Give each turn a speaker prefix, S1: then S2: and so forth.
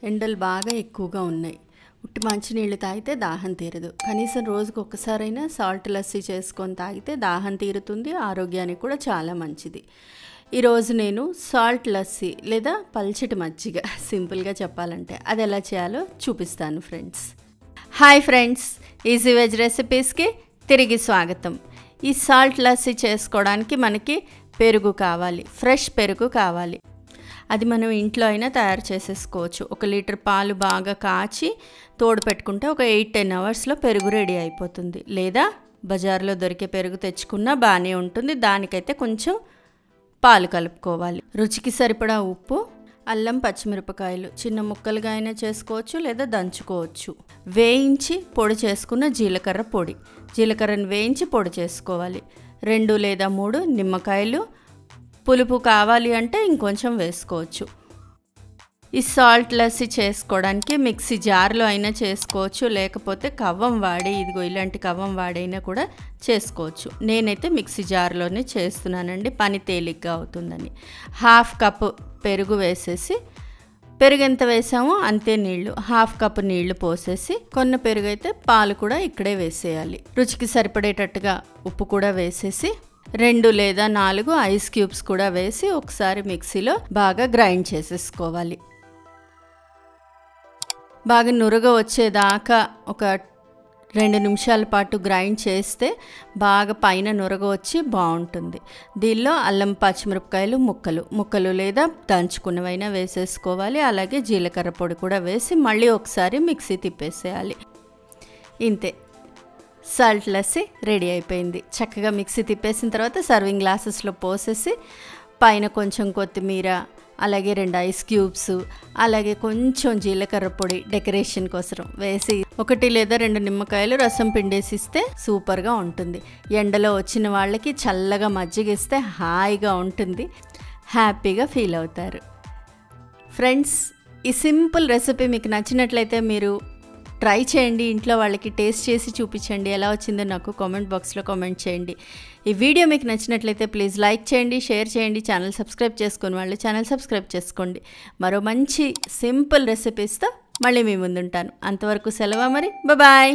S1: ఎండలు బాగా ఎక్కువగా ఉన్నాయి. ఉట్టి మంచినీళ్ళు తాగితే దాహం తీరదు. కనీసం రోజుకు ఒక్కసారైనా సాల్ట్ లస్సీ చేసుకొని తాగితే దాహం తీరుతుంది. ఆరోగ్యానికి కూడా చాలా మంచిది. ఈరోజు నేను సాల్ట్ లస్సీ లేదా పల్చటి మజ్జిగ, సింపుల్గా చెప్పాలంటే అది ఎలా చేయాలో చూపిస్తాను friends. Hi friends, easy veg రెసిపీస్కి తిరిగి స్వాగతం. ఈ సాల్ట్ లస్సీ చేసుకోవడానికి మనకి పెరుగు కావాలి, ఫ్రెష్ పెరుగు కావాలి. అది మనం ఇంట్లో అయినా తయారు చేసేసుకోవచ్చు. 1 లీటర్ పాలు బాగా కాచి తోడు పెట్టుకుంటే ఒక 8-10 అవర్స్లో పెరుగు రెడీ అయిపోతుంది. లేదా బజార్లో దొరికే పెరుగు తెచ్చుకున్నా బాగానే ఉంటుంది. దానికైతే కొంచెం పాలు కలుపుకోవాలి. రుచికి సరిపడా ఉప్పు, అల్లం, పచ్చిమిరపకాయలు చిన్న ముక్కలుగా అయినా చేసుకోవచ్చు లేదా దంచుకోవచ్చు. వేయించి పొడి చేసుకున్న జీలకర్ర పొడి, జీలకర్రను వేయించి పొడి చేసుకోవాలి. 2 లేదా 3 నిమ్మకాయలు, పులుపు కావాలి అంటే ఇంకొంచెం వేసుకోవచ్చు. ఈ సాల్ట్ లస్సీ చేసుకోవడానికి మిక్సీ జార్లో అయినా చేసుకోవచ్చు, లేకపోతే కవ్వం వాడి, ఇదిగో ఇలాంటి కవ్వం వాడైనా కూడా చేసుకోవచ్చు. నేనైతే మిక్సీ జార్లోనే చేస్తున్నానండి, పని తేలిగ్గా అవుతుందని. 1/2 కప్పు పెరుగు వేసేసి, పెరుగు ఎంత వేసామో అంతే నీళ్లు, 1/2 కప్పు నీళ్లు పోసేసి, కొన్న పెరుగు అయితే పాలు కూడా ఇక్కడే వేసేయాలి. రుచికి సరిపడేటట్టుగా ఉప్పు కూడా వేసేసి 2 లేదా 4 ఐస్ క్యూబ్స్ కూడా వేసి ఒకసారి మిక్సీలో బాగా గ్రైండ్ చేసేసుకోవాలి. బాగా నురగ వచ్చేదాకా ఒక 2 నిమిషాల పాటు గ్రైండ్ చేస్తే బాగా పైన నురగ వచ్చి బాగుంటుంది. దీనిలో అల్లం, పచ్చిమిరపకాయలు ముక్కలు లేదా దంచుకున్నవైనా వేసేసుకోవాలి. అలాగే జీలకర్ర పొడి కూడా వేసి మళ్ళీ ఒకసారి మిక్సీ తిప్పేసేయాలి. ఇంతే, సాల్ట్ లస్సీ రెడీ అయిపోయింది. చక్కగా మిక్సీ తిప్పేసిన తర్వాత సర్వింగ్ గ్లాసెస్లో పోసేసి పైన కొంచెం కొత్తిమీర, అలాగే 2 ఐస్ క్యూబ్స్, అలాగే కొంచెం జీలకర్ర పొడి డెకరేషన్ కోసం వేసి 1 లేదా 2 నిమ్మకాయలు రసం పిండేసిస్తే సూపర్గా ఉంటుంది. ఎండలో వచ్చిన వాళ్ళకి చల్లగా మజ్జిగ ఇస్తే హాయిగా ఉంటుంది, హ్యాపీగా ఫీల్ అవుతారు. ఫ్రెండ్స్, ఈ సింపుల్ రెసిపీ మీకు నచ్చినట్లయితే మీరు ట్రై చేయండి. ఇంట్లో వాళ్ళకి టేస్ట్ చేసి చూపించండి. ఎలా వచ్చిందో నాకు కామెంట్ బాక్స్లో కామెంట్ చేయండి. ఈ వీడియో మీకు నచ్చినట్లయితే ప్లీజ్ లైక్ చేయండి, షేర్ చేయండి. ఛానల్ సబ్స్క్రైబ్ చేసుకుని వాళ్ళు ఛానల్ సబ్స్క్రైబ్ చేసుకోండి. మరో మంచి సింపుల్ రెసిపీస్తో మళ్ళీ మీ ముందుంటాను. అంతవరకు సెలవు మరి, బాయ్.